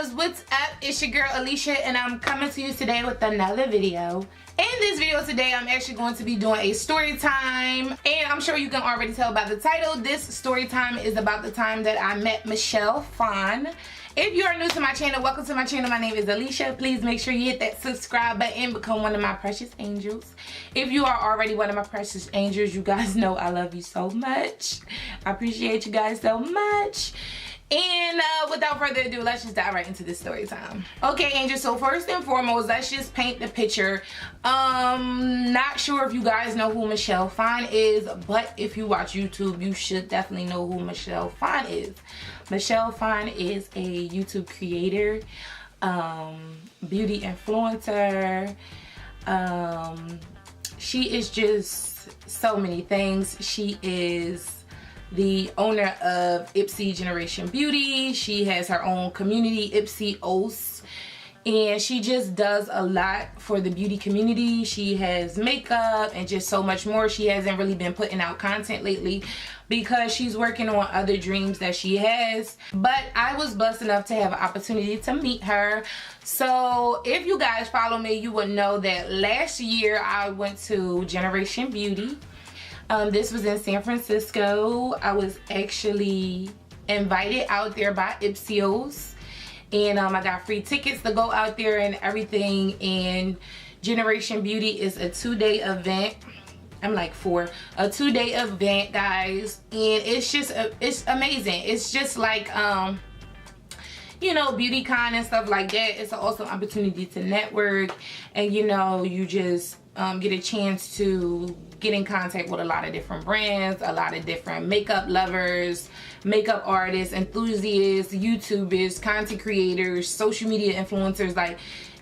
Angels, what's up? It's your girl Alicia and I'm coming to you today with another video. In this video today, I'm actually going to be doing a story time, and I'm sure you can already tell by the title. This story time is about the time that I met Michelle Phan. If you are new to my channel, welcome to my channel. My name is Alicia. Please make sure you hit that subscribe button and become one of my precious angels. If you are already one of my precious angels, you guys know I love you so much. I appreciate you guys so much. And without further ado, let's just dive right into this story time. Okay, angels, so first and foremost, let's just paint the picture. Not sure if you guys know who Michelle Phan is, but if you watch YouTube, you should definitely know who Michelle Phan is. Michelle Phan is a YouTube creator, beauty influencer. She is just so many things. She is the owner of Ipsy Generation Beauty. She has her own community, ALICIA'S, and she just does a lot for the beauty community. She has makeup and just so much more. She hasn't really been putting out content lately because she's working on other dreams that she has, but I was blessed enough to have an opportunity to meet her. So if you guys follow me, you would know that last year I went to Generation Beauty. This was in San Francisco. I was actually invited out there by ALICIA'S, and I got free tickets to go out there and everything. And Generation Beauty is a 2-day event. I'm like 4. A 2-day event, guys, and it's just it's amazing. It's just like you know, beauty con and stuff like that. It's also an opportunity to network, and you know, you just get a chance to get in contact with a lot of different brands, a lot of different makeup lovers, makeup artists, enthusiasts, YouTubers, content creators, social media influencers. Like,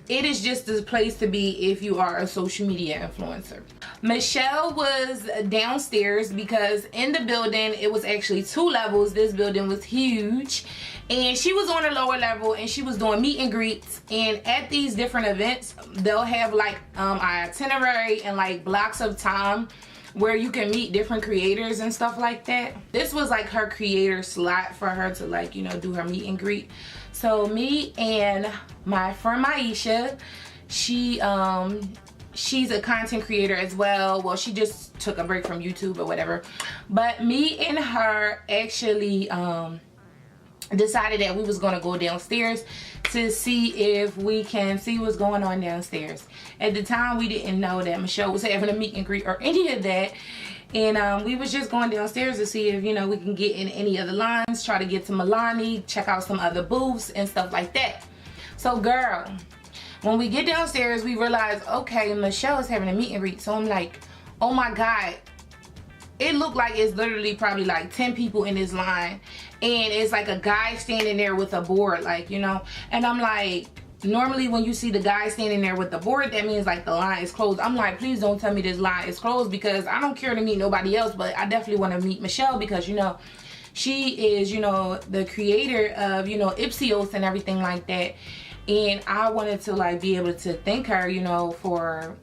it is just the place to be if you are a social media influencer. Michelle was downstairs because in the building, it was actually 2 levels. This building was huge, and she was on a lower level and she was doing meet and greets. And at these different events, they'll have like an itinerary and like blocks of time where you can meet different creators and stuff like that. This was like her creator slot for her to, like, you know, do her meet and greet. So me and my friend Maisha, she's a content creator as well. Well, she just took a break from YouTube or whatever. But me and her actually decided that we was gonna go downstairs to see if we can see what's going on downstairs. At the time, we didn't know that Michelle was having a meet and greet or any of that. And we was just going downstairs to see if, you know, we can get in any of the lines, try to get to Milani, check out some other booths and stuff like that. So girl, when we get downstairs, we realize, okay, Michelle is having a meet and greet. So I'm like, oh my God. It looked like it's literally probably like 10 people in this line, and it's like a guy standing there with a board, like, you know. And I'm like, normally when you see the guy standing there with the board, that means like the line is closed. I'm like, please don't tell me this line is closed, because I don't care to meet nobody else, but I definitely want to meet Michelle, because, you know, she is, you know, the creator of, you know, ALICIA'S and everything like that. And I wanted to like be able to thank her, you know, for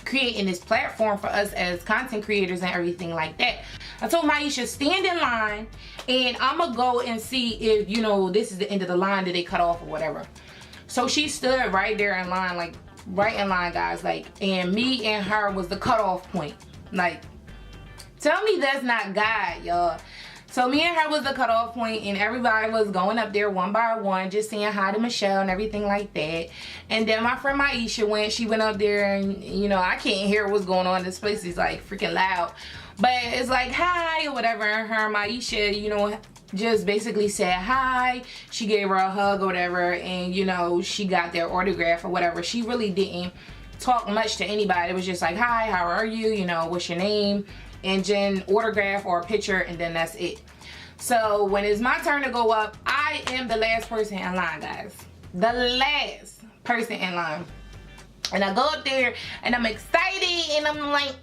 creating this platform for us as content creators and everything like that. I told Maisha, stand in line and I'm gonna go and see if, you know, this is the end of the line that they cut off or whatever. So she stood right there in line, like right in line, guys, like, and me and her was the cutoff point. Like, tell me that's not God, y'all. So me and her was the cutoff point, and everybody was going up there one by one, just saying hi to Michelle and everything like that. And then my friend Maisha went. She went up there, and, you know, I can't hear what's going on. This place is like freaking loud. But it's like, hi, or whatever. And her and Maisha, you know, just basically said hi. She gave her a hug or whatever, and, you know, she got their autograph or whatever. She really didn't talk much to anybody. It was just like, hi, how are you? You know, what's your name? And then autograph or a picture, and then that's it. So when it's my turn to go up, I am the last person in line, guys. The last person in line. And I go up there and I'm excited and I'm like,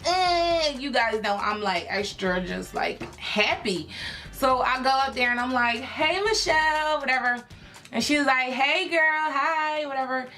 you guys know I'm like extra just like happy. So I go up there and I'm like, hey Michelle, whatever. And she was like, hey girl, hi, whatever.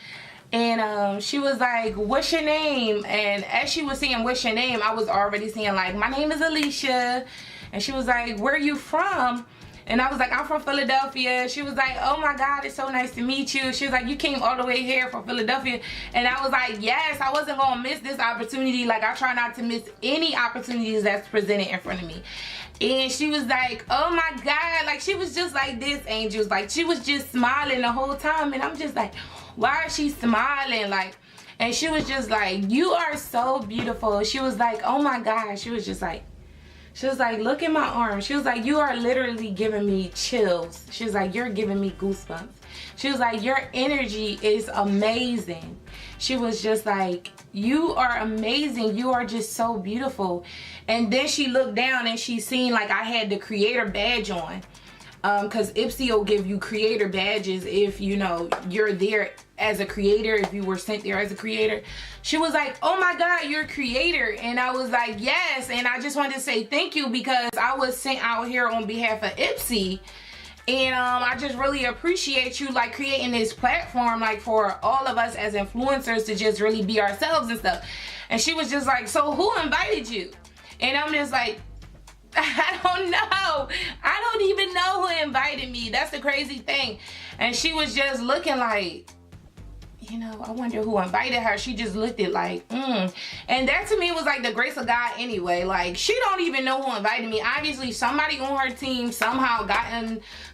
And she was like, what's your name? And as she was saying, what's your name, I was already saying like, my name is Alicia. And she was like, where are you from? And I was like, I'm from Philadelphia. She was like, oh my God, it's so nice to meet you. She was like, you came all the way here from Philadelphia. And I was like, yes, I wasn't gonna miss this opportunity. Like, I try not to miss any opportunities that's presented in front of me. And she was like, oh my God, like she was just like this, Angels. Like, she was just smiling the whole time. And I'm just like, why is she smiling? Like, and she was just like, you are so beautiful. She was like, oh my God. She was like, look at my arm. She was like, you are literally giving me chills. She was like, you're giving me goosebumps. She was like, your energy is amazing. She was just like, you are amazing. You are just so beautiful. And then she looked down and she seen like I had the creator badge on. Because Ipsy will give you creator badges if, you know, you're there as a creator, if you were sent there as a creator. She was like, oh my God, you're a creator. And I was like, yes. And I just wanted to say thank you because I was sent out here on behalf of Ipsy. And I just really appreciate you like creating this platform like for all of us as influencers to just really be ourselves and stuff. And she was just like, so who invited you? And I'm just like, I don't know. I don't even know who invited me. That's the crazy thing. And she was just looking like, you know, I wonder who invited her. She just looked at like, And that to me was like the grace of God anyway. Like, she don't even know who invited me. Obviously, somebody on her team somehow got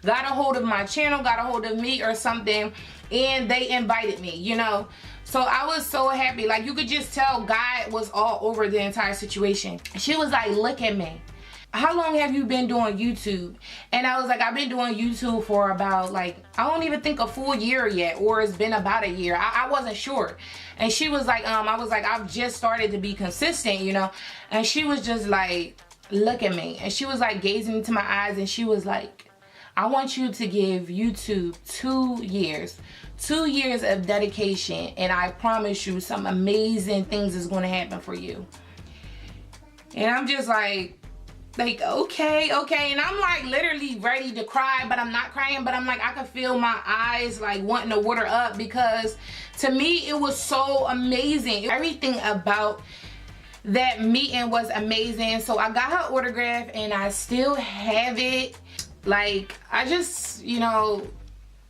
a hold of my channel, got a hold of me or something, and they invited me, you know. So I was so happy. Like, you could just tell God was all over the entire situation. She was like, look at me. How long have you been doing YouTube? And I was like, I've been doing YouTube for about like, I don't even think a full year yet, or it's been about a year. I wasn't sure. And she was like, I was like, I've just started to be consistent, you know. And she was just like, look at me. And she was like gazing into my eyes and she was like, I want you to give YouTube 2 years. 2 years of dedication, and I promise you some amazing things is going to happen for you. And I'm just like, okay. And I'm like literally ready to cry, but I'm not crying, but I'm like, I can feel my eyes like wanting to water up because to me it was so amazing. Everything about that meeting was amazing. So I got her autograph and I still have it. Like, I just, you know,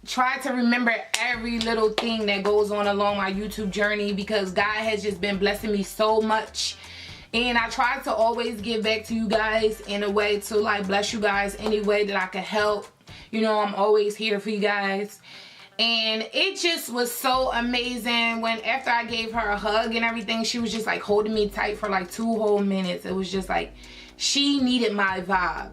try to remember every little thing that goes on along my YouTube journey because God has just been blessing me so much. And I try to always give back to you guys in a way to like bless you guys any way that I can help. You know, I'm always here for you guys. And it just was so amazing when after I gave her a hug and everything, she was just like holding me tight for like 2 whole minutes. It was just like she needed my vibe.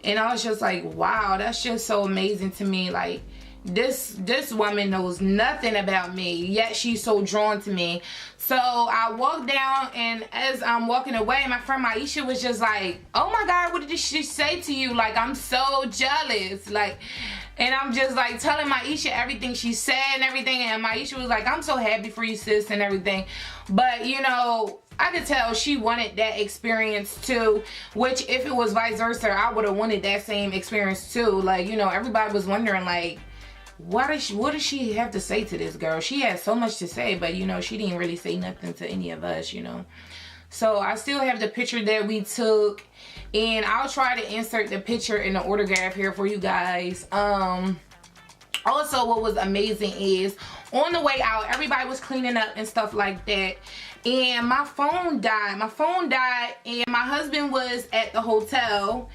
And I was just like, wow, that's just so amazing to me. Like, this woman knows nothing about me, yet she's so drawn to me. So I walked down, and as I'm walking away, my friend Maisha was just like, oh my God, what did she say to you? Like, I'm so jealous. Like, and I'm just like telling Maisha everything she said and everything, and Maisha was like, I'm so happy for you, sis, and everything. But you know, I could tell she wanted that experience too, which if it was vice versa, I would have wanted that same experience too. Like, you know, everybody was wondering like, what does she have to say to this girl? She has so much to say, but you know, she didn't really say nothing to any of us, you know. So I still have the picture that we took, and I'll try to insert the picture in the autograph here for you guys. Also, what was amazing is on the way out, everybody was cleaning up and stuff like that, and my phone died. And my husband was at the hotel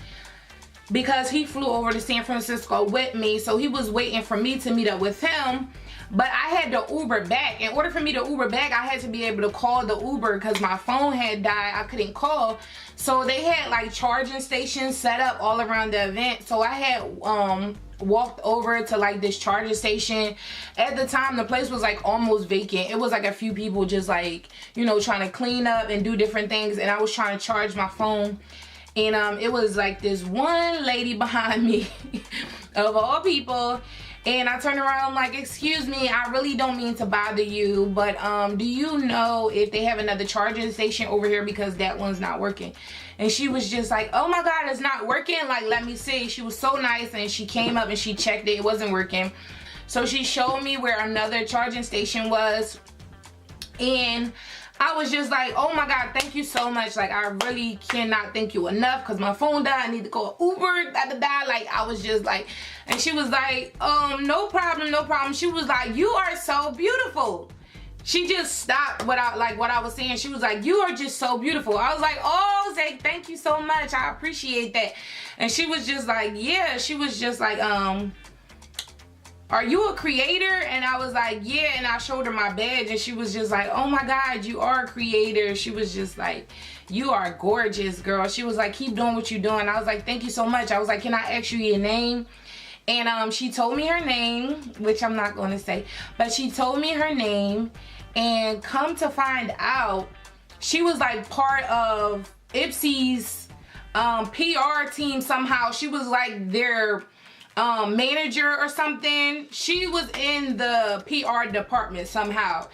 because he flew over to San Francisco with me, so he was waiting for me to meet up with him. But I had to Uber back. In order for me to Uber back, I had to be able to call the Uber because my phone had died. I couldn't call. So they had like charging stations set up all around the event. So I had walked over to like this charging station. At the time, the place was like almost vacant. It was like a few people just like, you know, trying to clean up and do different things. And I was trying to charge my phone. And it was like this one lady behind me, of all people. And I turned around like, excuse me, I really don't mean to bother you, but do you know if they have another charging station over here because that one's not working? And she was just like, oh my God, it's not working? Like, let me see. She was so nice, and she came up and she checked it. It wasn't working. So she showed me where another charging station was. And I was just like, oh my God, thank you so much. Like, I really cannot thank you enough because my phone died. I need to call Uber. Like, I was just like, and she was like, no problem, no problem. She was like, you are so beautiful. She just stopped what I was saying. She was like, you are just so beautiful. I was like, oh, Zay, thank you so much. I appreciate that. And she was just like, yeah. She was just like, are you a creator? And I was like, yeah. And I showed her my badge and she was just like, oh my God, you are a creator. She was just like, you are gorgeous, girl. She was like, keep doing what you're doing. I was like, thank you so much. I was like, can I ask you your name? And she told me her name, which I'm not going to say, but she told me her name. And come to find out, she was like part of Ipsy's PR team somehow. She was like their manager or something. She was in the PR department somehow.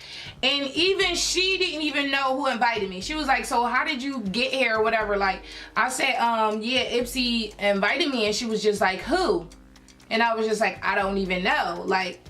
And even she didn't even know who invited me. She was like, so how did you get here or whatever? Like, I said, yeah, Ipsy invited me. And she was just like, who? And I was just like, I don't even know. Like,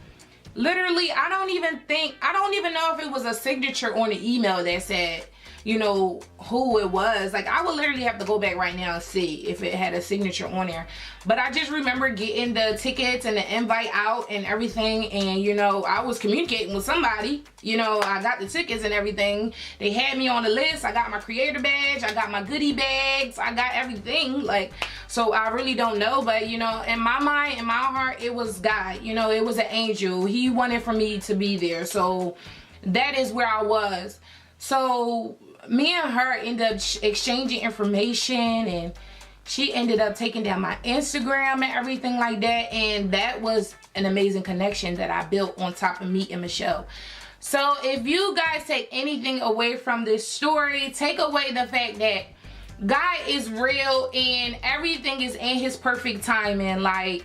literally, I don't even know if it was a signature on the email that said, you know, who it was. Like, I would literally have to go back right now and see if it had a signature on there. But I just remember getting the tickets and the invite out and everything. And, you know, I was communicating with somebody. You know, I got the tickets and everything. They had me on the list. I got my creator badge. I got my goodie bags. I got everything. Like, so I really don't know. But, you know, in my mind, in my heart, it was God. You know, it was an angel. He wanted for me to be there. So that is where I was. So me and her ended up exchanging information, and she ended up taking down my Instagram and everything like that. And that was an amazing connection that I built on top of meeting Michelle. So if you guys take anything away from this story, take away the fact that God is real and everything is in his perfect timing. Like,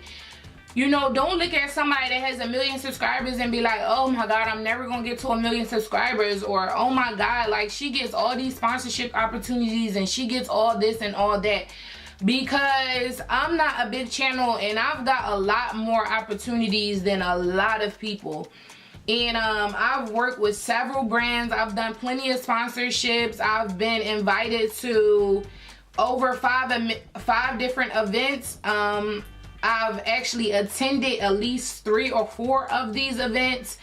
you know, don't look at somebody that has 1 million subscribers and be like, oh my God, I'm never gonna get to 1 million subscribers. Or, oh my God, like, she gets all these sponsorship opportunities and she gets all this and all that. Because I'm not a big channel and I've got a lot more opportunities than a lot of people. And I've worked with several brands. I've done plenty of sponsorships. I've been invited to over five different events. I've actually attended at least 3 or 4 of these events.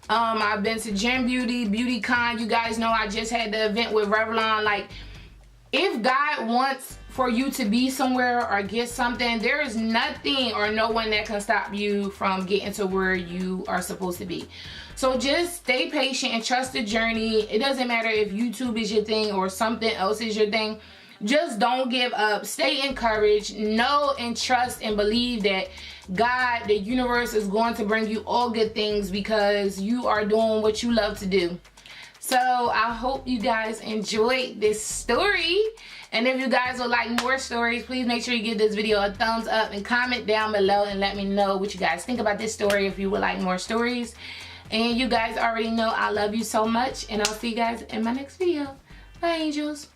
I've been to Gem Beauty, BeautyCon. You guys know I just had the event with Revlon. Like, if God wants for you to be somewhere or get something, there is nothing or no one that can stop you from getting to where you are supposed to be. So just stay patient and trust the journey. It doesn't matter if YouTube is your thing or something else is your thing. Just don't give up. Stay encouraged. Know and trust and believe that God, the universe, is going to bring you all good things because you are doing what you love to do. So I hope you guys enjoyed this story. And if you guys would like more stories, please make sure you give this video a thumbs up and comment down below and let me know what you guys think about this story if you would like more stories. And you guys already know I love you so much, and I'll see you guys in my next video. Bye, angels.